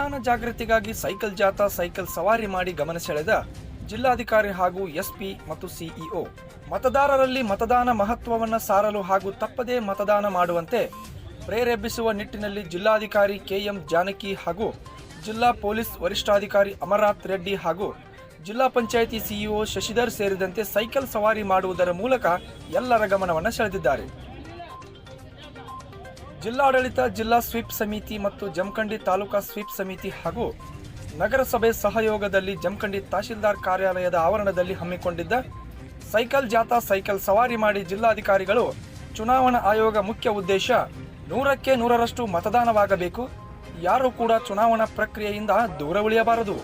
ಮತದಾನ ಜಾಗೃತಿಗಾಗಿ ಸೈಕಲ್ ಜಾಥಾ ಸೈಕಲ್ ಸವಾರಿ ಮಾಡಿ ಗಮನ ಸೆಳೆದ ಜಿಲ್ಲಾಧಿಕಾರಿ ಹಾಗೂ ಎಸ್ಪಿ ಮತ್ತು ಸಿಇಒ. ಮತದಾರರಲ್ಲಿ ಮತದಾನ ಮಹತ್ವವನ್ನು ಸಾರಲು ಹಾಗೂ ತಪ್ಪದೇ ಮತದಾನ ಮಾಡುವಂತೆ ಪ್ರೇರೇಪಿಸುವ ನಿಟ್ಟಿನಲ್ಲಿ ಜಿಲ್ಲಾಧಿಕಾರಿ ಕೆಎಂ ಜಾನಕಿ ಹಾಗೂ ಜಿಲ್ಲಾ ಪೊಲೀಸ್ ವರಿಷ್ಠಾಧಿಕಾರಿ ಅಮರನಾಥ್ ರೆಡ್ಡಿ ಹಾಗೂ ಜಿಲ್ಲಾ ಪಂಚಾಯಿತಿ ಸಿಇಒ ಶಶಿಧರ್ ಸೇರಿದಂತೆ ಸೈಕಲ್ ಸವಾರಿ ಮಾಡುವುದರ ಮೂಲಕ ಎಲ್ಲರ ಗಮನವನ್ನು ಸೆಳೆದಿದ್ದಾರೆ. ಜಿಲ್ಲಾಡಳಿತ, ಜಿಲ್ಲಾ ಸ್ವೀಪ್ ಸಮಿತಿ ಮತ್ತು ಜಮಖಂಡಿ ತಾಲೂಕಾ ಸ್ವೀಪ್ ಸಮಿತಿ ಹಾಗೂ ನಗರಸಭೆ ಸಹಯೋಗದಲ್ಲಿ ಜಮಖಂಡಿ ತಹಶೀಲ್ದಾರ್ ಕಾರ್ಯಾಲಯದ ಆವರಣದಲ್ಲಿ ಹಮ್ಮಿಕೊಂಡಿದ್ದ ಸೈಕಲ್ ಜಾಥಾ ಸೈಕಲ್ ಸವಾರಿ ಮಾಡಿ ಜಿಲ್ಲಾಧಿಕಾರಿಗಳು ಚುನಾವಣಾ ಆಯೋಗ ಮುಖ್ಯ ಉದ್ದೇಶ 100ಕ್ಕೆ 100ರಷ್ಟು ಮತದಾನವಾಗಬೇಕು, ಯಾರೂ ಕೂಡ ಚುನಾವಣಾ ಪ್ರಕ್ರಿಯೆಯಿಂದ ದೂರ ಉಳಿಯಬಾರದು.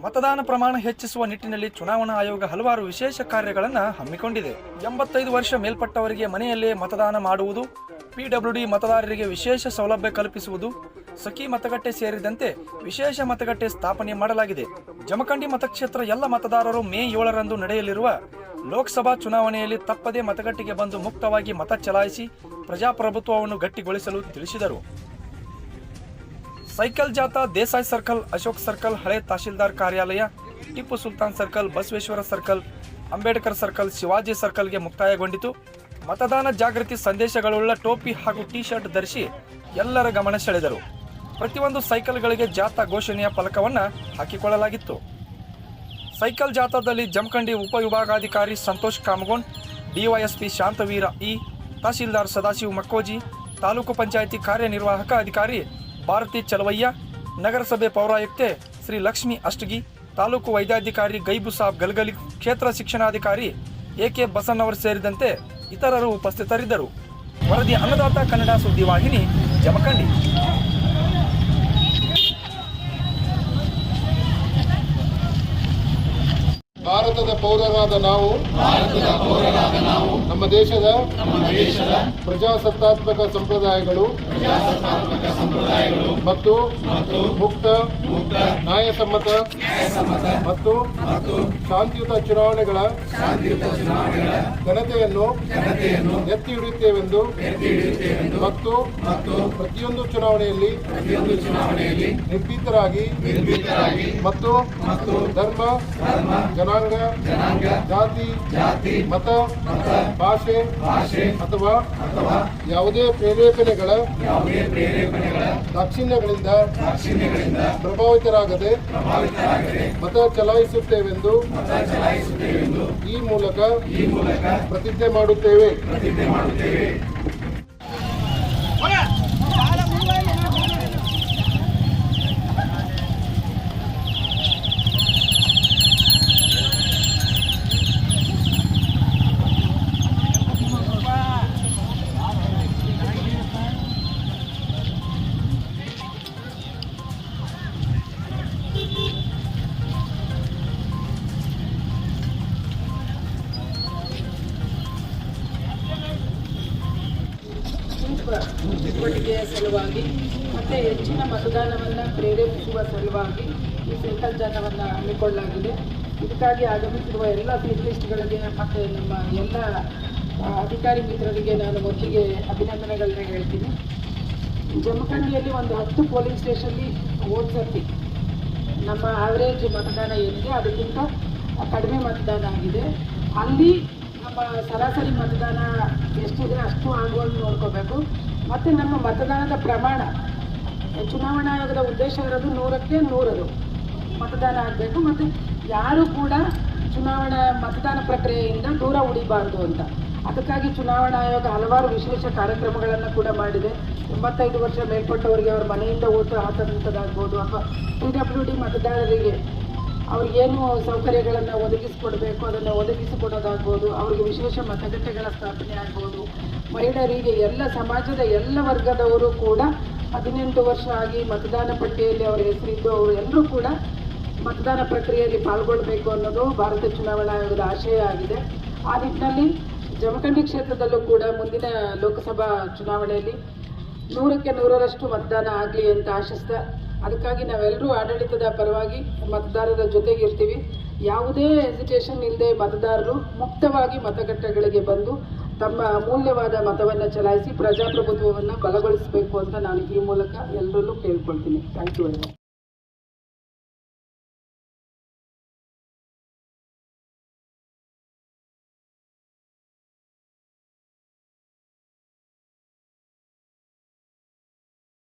ಮತದಾನ ಪ್ರಮಾಣ ಹೆಚ್ಚಿಸುವ ನಿಟ್ಟಿನಲ್ಲಿ ಚುನಾವಣಾ ಆಯೋಗ ಹಲವಾರು ವಿಶೇಷ ಕಾರ್ಯಗಳನ್ನು ಹಮ್ಮಿಕೊಂಡಿದೆ. 85 ವರ್ಷ ಮೇಲ್ಪಟ್ಟವರಿಗೆ ಮನೆಯಲ್ಲೇ ಮತದಾನ ಮಾಡುವುದು, ಪಿಡಬ್ಲ್ಯೂಡಿ ಮತದಾರರಿಗೆ ವಿಶೇಷ ಸೌಲಭ್ಯ ಕಲ್ಪಿಸುವುದು, ಸಖಿ ಮತಗಟ್ಟೆ ಸೇರಿದಂತೆ ವಿಶೇಷ ಮತಗಟ್ಟೆ ಸ್ಥಾಪನೆ ಮಾಡಲಾಗಿದೆ. ಜಮಖಂಡಿ ಮತಕ್ಷೇತ್ರ ಎಲ್ಲ ಮತದಾರರು ಮೇ 7ರಂದು ನಡೆಯಲಿರುವ ಲೋಕಸಭಾ ಚುನಾವಣೆಯಲ್ಲಿ ತಪ್ಪದೇ ಮತಗಟ್ಟೆಗೆ ಬಂದು ಮುಕ್ತವಾಗಿ ಮತ ಚಲಾಯಿಸಿ ಪ್ರಜಾಪ್ರಭುತ್ವವನ್ನು ಗಟ್ಟಿಗೊಳಿಸಲು ತಿಳಿಸಿದರು. ಸೈಕಲ್ ಜಾಥಾ ದೇಸಾಯಿ ಸರ್ಕಲ್, ಅಶೋಕ್ ಸರ್ಕಲ್, ಹಳೆ ತಹಶೀಲ್ದಾರ್ ಕಾರ್ಯಾಲಯ, Tipu Sultan circle, Basaveshwara circle, Ambedkar circle, Shivaji ಸರ್ಕಲ್ಗೆ ಮುಕ್ತಾಯಗೊಂಡಿತು. ಮತದಾನ ಜಾಗೃತಿ ಸಂದೇಶಗಳುಳ್ಳ ಟೋಪಿ ಹಾಗೂ ಟಿ ಶರ್ಟ್ ಧರಿಸಿ ಎಲ್ಲರ ಗಮನ ಸೆಳೆದರು. ಪ್ರತಿಯೊಂದು ಸೈಕಲ್ಗಳಿಗೆ ಜಾಥಾ ಘೋಷಣೆಯ ಫಲಕವನ್ನು ಹಾಕಿಕೊಳ್ಳಲಾಗಿತ್ತು. ಸೈಕಲ್ ಜಾಥಾದಲ್ಲಿ ಜಮಖಂಡಿ ಉಪವಿಭಾಗಾಧಿಕಾರಿ ಸಂತೋಷ್ ಕಾಮಗೋನ್, ಡಿವೈಎಸ್ಪಿ ಶಾಂತವೀರ ಇ, ತಹಶೀಲ್ದಾರ್ ಸದಾಶಿವ ಮಕ್ಕೋಜಿ, ತಾಲೂಕು ಪಂಚಾಯಿತಿ ಕಾರ್ಯನಿರ್ವಾಹಕ ಅಧಿಕಾರಿ ಭಾರತಿ ಚಲವಯ್ಯ, ನಗರಸಭೆ ಪೌರಾಯುಕ್ತೆ ಶ್ರೀ ಲಕ್ಷ್ಮಿ ಅಷ್ಟಗಿ, ತಾಲೂಕು ವೈದ್ಯಾಧಿಕಾರಿ ಗೈಬು ಸಾಬ್ ಗಲ್ಗಲಿ, ಕ್ಷೇತ್ರ ಶಿಕ್ಷಣಾಧಿಕಾರಿ ಎಕೆ ಬಸನ್ನವರ್ ಸೇರಿದಂತೆ ಇತರರು ಉಪಸ್ಥಿತರಿದ್ದರು. ವರದಿ ಅನ್ನದಾತ ಕನ್ನಡ ಸುದ್ದಿವಾಹಿನಿ, ಜಮಖಂಡಿ. ಭಾರತದ ಪೌರರಾದ ನಾವು ನಮ್ಮ ದೇಶದ ಪ್ರಜಾಸತ್ತಾತ್ಮಕ ಸಂಪ್ರದಾಯಗಳು ಮತ್ತು ಮುಕ್ತ, ನ್ಯಾಯಸಮ್ಮತ ಮತ್ತು ಶಾಂತಿಯುತ ಚುನಾವಣೆಗಳ ಘನತೆಯನ್ನು ಎತ್ತಿ ಹಿಡಿಯುತ್ತೇವೆಂದು ಮತ್ತು ಪ್ರತಿಯೊಂದು ಚುನಾವಣೆಯಲ್ಲಿ ನಿರ್ಭೀತರಾಗಿ ಮತ್ತು ಧರ್ಮ, ಜನಾಂಗ, ಜಾತಿ, ಮತ, ಭಾಷೆ ಅಥವಾ ಯಾವುದೇ ಪ್ರೇರೇಪಣೆಗಳ ದಾಕ್ಷಿಣ್ಯಗಳಿಂದ ಪ್ರಭಾವಿತರಾಗದೆ ಮತ ಚಲಾಯಿಸುತ್ತೇವೆಂದು ಈ ಮೂಲಕ ಪ್ರತಿಜ್ಞೆ ಮಾಡುತ್ತೇವೆ. ಚಟುವಟಿಕೆಯ ಸಲುವಾಗಿ ಮತ್ತು ಹೆಚ್ಚಿನ ಮತದಾನವನ್ನು ಪ್ರೇರೇಪಿಸುವ ಸಲುವಾಗಿ ಈ ಸೈಕಲ್ ಜಾಥಾವನ್ನು ಹಮ್ಮಿಕೊಳ್ಳಲಾಗಿದೆ. ಇದಕ್ಕಾಗಿ ಆಗಮಿಸಿರುವ ಎಲ್ಲ ಸ್ಪೆಷಲಿಸ್ಟ್ಗಳಿಗೆ ಮತ್ತು ನಮ್ಮ ಎಲ್ಲ ಅಧಿಕಾರಿ ಮಿತ್ರರಿಗೆ ನಾನು ಮೊದಲಿಗೆ ಅಭಿನಂದನೆಗಳನ್ನ ಹೇಳ್ತೀನಿ. ಜಮಖಂಡಿಯಲ್ಲಿ ಒಂದು 10 ಪೋಲಿಂಗ್ ಸ್ಟೇಷನ್ಲಿ ಓದ್ಸರ್ತಿ ನಮ್ಮ ಆವ್ರೇಜ್ ಮತದಾನ ಏನಿದೆ ಅದಕ್ಕಿಂತ ಕಡಿಮೆ ಮತದಾನ ಆಗಿದೆ. ಅಲ್ಲಿ ನಮ್ಮ ಸರಾಸರಿ ಮತದಾನ ಎಷ್ಟಿದೆ ಅಷ್ಟು ಆಗುವಂಗೆ ನೋಡ್ಕೋಬೇಕು. ಮತ್ತು ನಮ್ಮ ಮತದಾನದ ಪ್ರಮಾಣ, ಚುನಾವಣಾ ಆಯೋಗದ ಉದ್ದೇಶ ಇರೋದು 100ಕ್ಕೆ 100 ಮತದಾನ ಆಗಬೇಕು ಮತ್ತು ಯಾರೂ ಕೂಡ ಚುನಾವಣಾ ಮತದಾನ ಪ್ರಕ್ರಿಯೆಯಿಂದ ದೂರ ಉಳಿಬಾರ್ದು ಅಂತ. ಅದಕ್ಕಾಗಿ ಚುನಾವಣಾ ಆಯೋಗ ಹಲವಾರು ವಿಶೇಷ ಕಾರ್ಯಕ್ರಮಗಳನ್ನು ಕೂಡ ಮಾಡಿದೆ. 85 ವರ್ಷ ಮೇಲ್ಪಟ್ಟವರಿಗೆ ಅವರ ಮನೆಯಿಂದ ಓಟು ಹಾಕುವಂಥದ್ದಾಗ್ಬೋದು ಅಥವಾ PWD ಮತದಾರರಿಗೆ ಅವ್ರಿಗೇನು ಸೌಕರ್ಯಗಳನ್ನು ಒದಗಿಸಿಕೊಡಬೇಕು ಅದನ್ನು ಒದಗಿಸಿಕೊಡೋದಾಗ್ಬೋದು, ಅವರಿಗೆ ವಿಶೇಷ ಮತಗಟ್ಟೆಗಳ ಸ್ಥಾಪನೆ ಆಗ್ಬೋದು, ಮಹಿಳೆಯರಿಗೆ ಎಲ್ಲ ಸಮಾಜದ ಎಲ್ಲ ವರ್ಗದವರು ಕೂಡ 18 ವರ್ಷ ಆಗಿ ಮತದಾನ ಪಟ್ಟಿಯಲ್ಲಿ ಅವರ ಹೆಸರಿದ್ದು ಅವರು ಎಲ್ಲರೂ ಕೂಡ ಮತದಾನ ಪ್ರಕ್ರಿಯೆಯಲ್ಲಿ ಪಾಲ್ಗೊಳ್ಳಬೇಕು ಅನ್ನೋದು ಭಾರತ ಚುನಾವಣಾ ಆಯೋಗದ ಆಶಯ ಆಗಿದೆ. ಆ ನಿಟ್ಟಿನಲ್ಲಿ ಜಮಖಂಡಿ ಕ್ಷೇತ್ರದಲ್ಲೂ ಕೂಡ ಮುಂದಿನ ಲೋಕಸಭಾ ಚುನಾವಣೆಯಲ್ಲಿ 100ಕ್ಕೆ 100ರಷ್ಟು ಮತದಾನ ಆಗಲಿ ಅಂತ ಆಶಿಸ್ತಾ, ಅದಕ್ಕಾಗಿ ನಾವೆಲ್ಲರೂ ಆಡಳಿತದ ಪರವಾಗಿ ಮತದಾರರ ಜೊತೆಗಿರ್ತೀವಿ. ಯಾವುದೇ ಹೆಸಿಟೇಷನ್ ಇಲ್ಲದೆ ಮತದಾರರು ಮುಕ್ತವಾಗಿ ಮತಗಟ್ಟೆಗಳಿಗೆ ಬಂದು ತಮ್ಮ ಅಮೂಲ್ಯವಾದ ಮತವನ್ನು ಚಲಾಯಿಸಿ ಪ್ರಜಾಪ್ರಭುತ್ವವನ್ನು ಬಲಗೊಳಿಸಬೇಕು ಅಂತ ನಾನು ಈ ಮೂಲಕ ಎಲ್ಲರಲ್ಲೂ ಕೇಳ್ಕೊಳ್ತೀನಿ. Thank you very much.